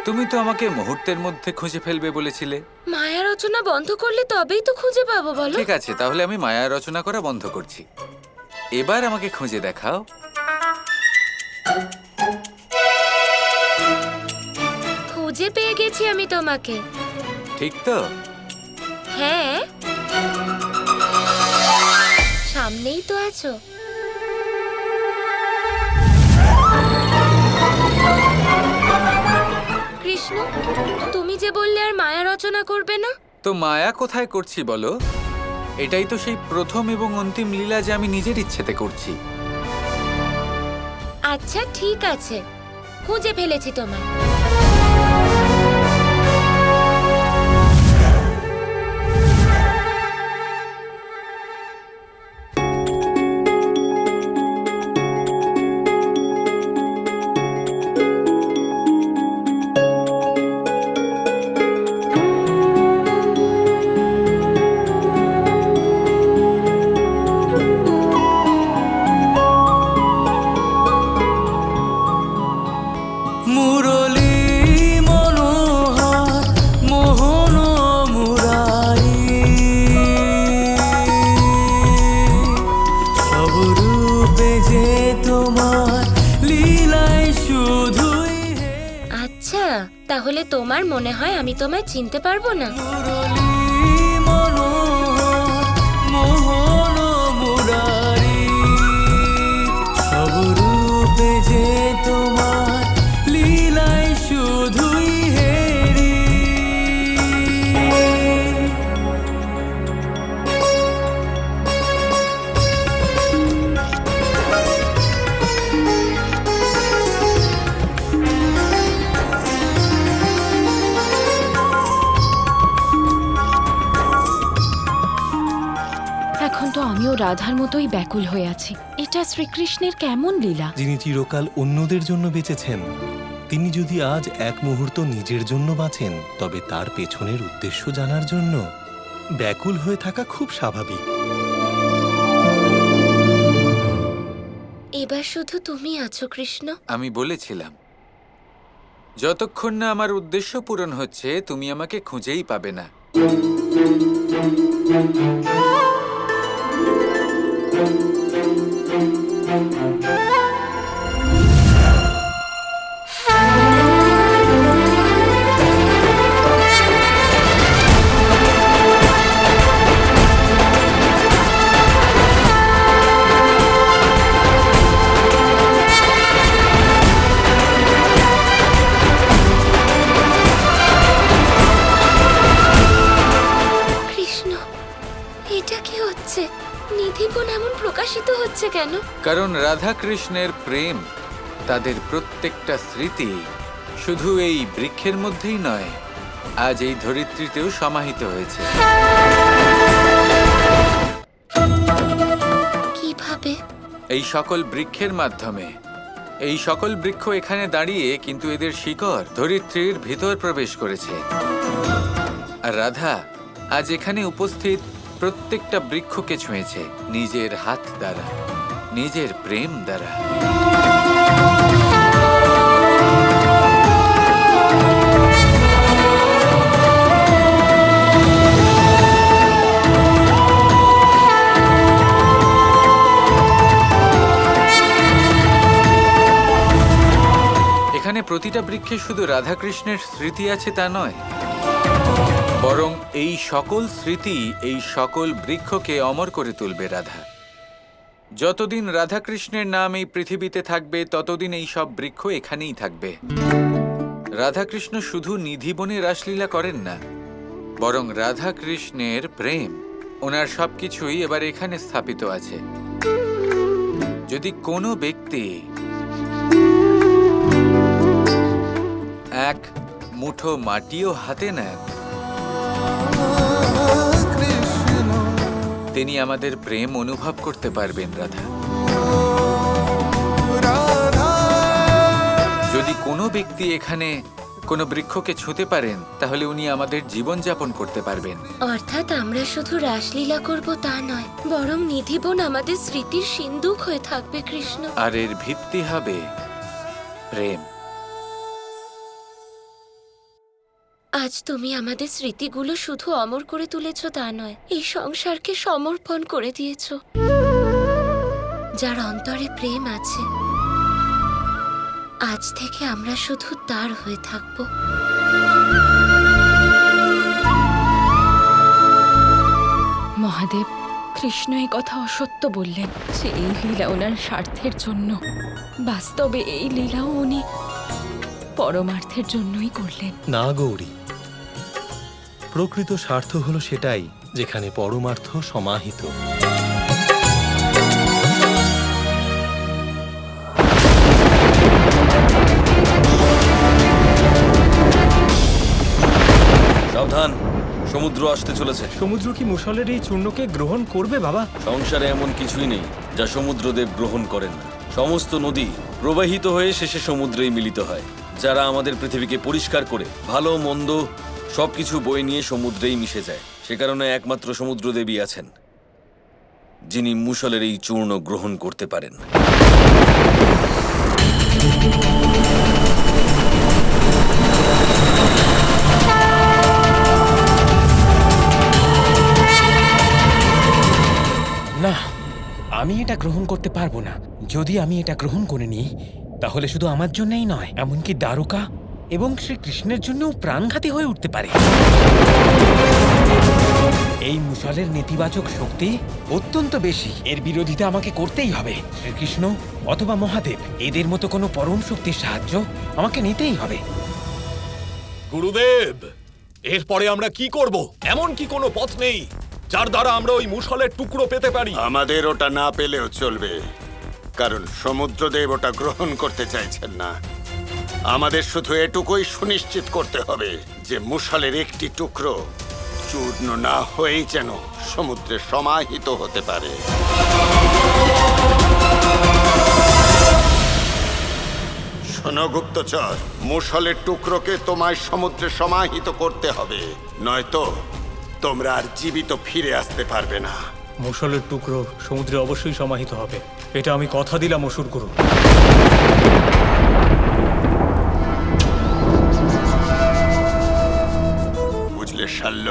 তুমি তো আমাকে মুহূর্তের মধ্যে খুঁজে ফেলবে বলেছিলে। মায়া রচনা বন্ধ করলে তবেই তো খুঁজে পাবো, বলো। ঠিক আছে, তাহলে আমি মায়া রচনা করা বন্ধ করছি। এবার আমাকে খুঁজে দেখাও। খুঁজে পেয়ে গেছি আমি তোমাকে। ঠিক তো? হ্যাঁ, সামনেই তো আছো। কৃষ্ণ, তুমি যে বললে আর মায়া রচনা করবে না। তো মায়া কোথায় করছি বলো? এটাই তো সেই প্রথম এবং অন্তিম লীলা যে আমি নিজের ইচ্ছেতে করছি। আচ্ছা ঠিক আছে, খুঁজে ফেলেছি তোমায়। মুরলী মনোহর মোহন মুরারি, সব রূপে যে তোমার লীলায় শুধুই। আচ্ছা, তাহলে তোমার মনে হয় আমি তোমায় চিনতে পারবো না? মুরলী মনোহর মোহন মুরারি, সব রূপে যে তোমার লীলায় শুধুই হেরি। এখন তো আমিও রাধার মতোই ব্যাকুল হয়ে আছি। এটা শ্রীকৃষ্ণের কেমন লীলা! যিনি চিরকাল অন্যদের জন্য বেঁচেছেন, তিনি যদি আজ এক মুহূর্ত নিজের জন্য বাঁচেন, তবে তার পেছনের উদ্দেশ্য জানার জন্য ব্যাকুল হয়ে থাকা খুব স্বাভাবিক। এবার শুধু তুমি আছো কৃষ্ণ। আমি বলেছিলাম, যতক্ষণ না আমার উদ্দেশ্য পূরণ হচ্ছে তুমি আমাকে খুঁজেই পাবে না। কৃষ্ণ, এটা কি হচ্ছে? নিধিবন এমন প্রকাশিত হচ্ছে কেন? কারণ রাধা কৃষ্ণের প্রেম, তাদের প্রত্যেকটা স্মৃতি শুধু এই বৃক্ষের মধ্যেই নয়, আজ এই ধরিত্রীতেও সমাহিত হয়েছে। কিভাবে? এই সকল বৃক্ষের মাধ্যমে। এই সকল বৃক্ষ এখানে দাঁড়িয়ে, কিন্তু এদের শিকড় ধরিত্রীর ভিতর প্রবেশ করেছে। আর রাধা আজ এখানে উপস্থিত প্রত্যেকটা বৃক্ষকে ছুঁয়েছে নিজের হাত দ্বারা, নিজের প্রেম দ্বারা। এখানে প্রতিটা বৃক্ষে শুধু রাধাকৃষ্ণের স্মৃতি আছে তা নয়, বরং এই সকল স্মৃতি এই সকল বৃক্ষকে অমর করে তুলবে রাধা। যতদিন রাধাকৃষ্ণের নাম এই পৃথিবীতে থাকবে, ততদিন এই সব বৃক্ষ এখানেই থাকবে। রাধাকৃষ্ণ শুধু নিধিবনে রাসলীলা করেন না, বরং রাধাকৃষ্ণের প্রেম, ওনার সবকিছুই এবার এখানে স্থাপিত আছে। যদি কোনো ব্যক্তি এক মুঠো মাটিও হাতে নেন, তিনি আমাদের প্রেম অনুভব করতে পারবেন রাধা। যদি কোনো ব্যক্তি এখানে কোনো বৃক্ষকে ছুঁতে পারেন, তাহলে উনি আমাদের জীবন যাপন করতে পারবেন। অর্থাৎ আমরা শুধু রাসলীলা করব তা নয়, বরং নিধিবন আমাদের স্মৃতির সিন্ধুক হয়ে থাকবে কৃষ্ণ। আর এর ভিত্তি হবে প্রেম। আজ তুমি আমাদের স্মৃতিগুলো শুধু অমর করে তুলেছ তা নয়, এই সংসারকে সমর্পণ করে দিয়েছ। যার অন্তরে প্রেম আছে, আজ থেকে আমরা শুধু তার হয়ে থাকব। মহাদেব, কৃষ্ণ এই কথা অসত্য বললেন যে এই লীলা ওনার স্বার্থের জন্য। বাস্তবে এই লীলাও উনি পরমার্থের জন্যই করলেন। না গৌরী, প্রকৃত স্বার্থ হলো সেটাই যেখানে পরমার্থ সমাহিত। সাবধান, সমুদ্র আসতে চলেছে। সমুদ্র কি মুষলের এই চূর্ণকে গ্রহণ করবে বাবা? সংসারে এমন কিছুই নেই যা সমুদ্রদেব গ্রহণ করেন না। সমস্ত নদী প্রবাহিত হয়ে শেষে সমুদ্রেই মিলিত হয়। যারা আমাদের পৃথিবীকে পরিষ্কার করে ভালো মন্দ সবকিছু বয়ে নিয়ে সমুদ্রেই মিশে যায়। সে কারণে একমাত্র সমুদ্রদেবী আছেন যিনি মুষলের এই চূর্ণ গ্রহণ করতে পারেন। না, আমি এটা গ্রহণ করতে পারবো না। যদি আমি এটা গ্রহণ করে নিই তাহলে শুধু আমার জন্যই নয়, এমনকি দ্বারকা এবং শ্রীকৃষ্ণের জন্যও প্রাণঘাতী হয়ে উঠতে পারে। এই মুষলের নেতিবাচক শক্তি অত্যন্ত বেশি। এর বিরোধিতা আমাকে করতেই হবে। শ্রীকৃষ্ণ অথবা মহাদেব, এদের মতো কোনো পরম শক্তির সাহায্য আমাকে নিতেই হবে। গুরুদেব, এরপরে আমরা কি করব? এমন কি কোনো পথ নেই যার দ্বারা আমরা ওই মুষলের টুকরো পেতে পারি? আমাদের ওটা না পেলেও চলবে, কারণ সমুদ্রদেব ওটা গ্রহণ করতে চাইছেন না। আমাদের শুধু এটুকুই সুনিশ্চিত করতে হবে যে মুষলের একটি টুকরো চূর্ণ না হয়েই যেন সমুদ্রে সমাহিত হতে পারে। শোনো গুপ্তচর, মুষলের টুকরোকে তোমায় সমুদ্রে সমাহিত করতে হবে, নয়তো তোমরা আর জীবিত ফিরে আসতে পারবে না। মুষলের টুকরো সমুদ্রে অবশ্যই সমাহিত হবে, এটা আমি কথা দিলাম অসুর গুরু। বুঝলে শাল্য,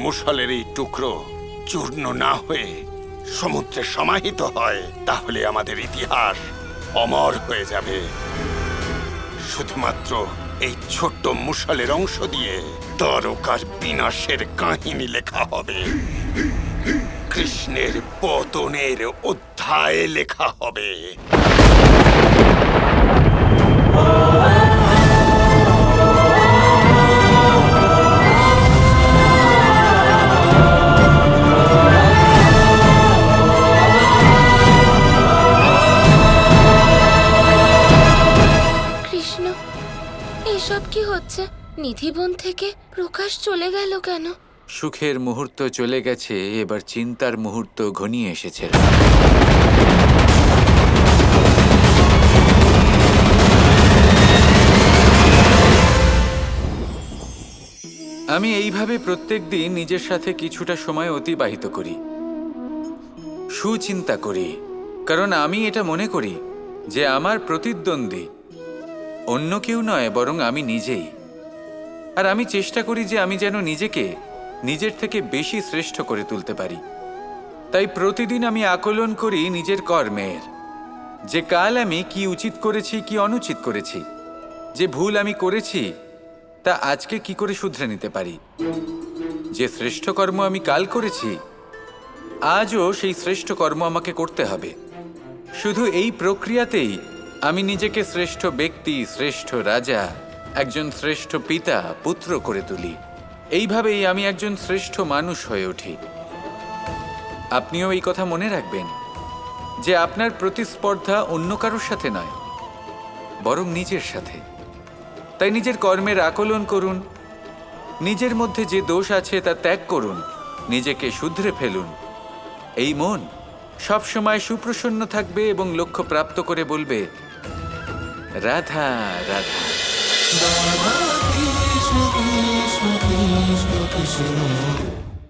মুষলের এই টুকরো চূর্ণ না হয়ে সমুদ্রে সমাহিত হয় তাহলে আমাদের ইতিহাস অমর হয়ে যাবে। শুধুমাত্র এই ছোট্ট মুষলের অংশ দিয়ে দ্বারকার বিনাশের কাহিনী লেখা হবে, কৃষ্ণের পতনের অধ্যায় লেখা হবে। কৃষ্ণ, এসব কি হচ্ছে? নিধিবন থেকে প্রকাশ চলে গেল কেন? সুখের মুহূর্ত চলে গেছে, এবার চিন্তার মুহূর্ত ঘনিয়ে এসেছে। আমি এইভাবে প্রত্যেকদিন নিজের সাথে কিছুটা সময় অতিবাহিত করি, সুচিন্তা করি, কারণ আমি এটা মনে করি যে আমার প্রতিদ্বন্দ্বী অন্য কেউ নয় বরং আমি নিজেই। আর আমি চেষ্টা করি যে আমি যেন নিজেকে নিজের থেকে বেশি শ্রেষ্ঠ করে তুলতে পারি। তাই প্রতিদিন আমি আকলন করি নিজের কর্মের, যে কাল আমি কি উচিত করেছি কি অনুচিত করেছি, যে ভুল আমি করেছি তা আজকে কি করে শুধরে নিতে পারি। যে শ্রেষ্ঠ কর্ম আমি কাল করেছি আজও সেই শ্রেষ্ঠ কর্ম আমাকে করতে হবে। শুধু এই প্রক্রিয়াতেই আমি নিজেকে শ্রেষ্ঠ ব্যক্তি, শ্রেষ্ঠ রাজা, একজন শ্রেষ্ঠ পিতা, পুত্র করে তুলি। এইভাবেই আমি একজন শ্রেষ্ঠ মানুষ হয়ে উঠি। আপনিও এই কথা মনে রাখবেন যে আপনার প্রতিস্পর্ধা অন্য কারোর সাথে নয় বরং নিজের সাথে। তাই নিজের কর্মের আকলন করুন, নিজের মধ্যে যে দোষ আছে তা ত্যাগ করুন, নিজেকে শুধরে ফেলুন। এই মন সবসময় সুপ্রসন্ন থাকবে এবং লক্ষ্য প্রাপ্ত করে বলবে, রাধা রাধা। কৃষ্ণ কৃষ্ণ কৃষ্ণ কৃষ্ণ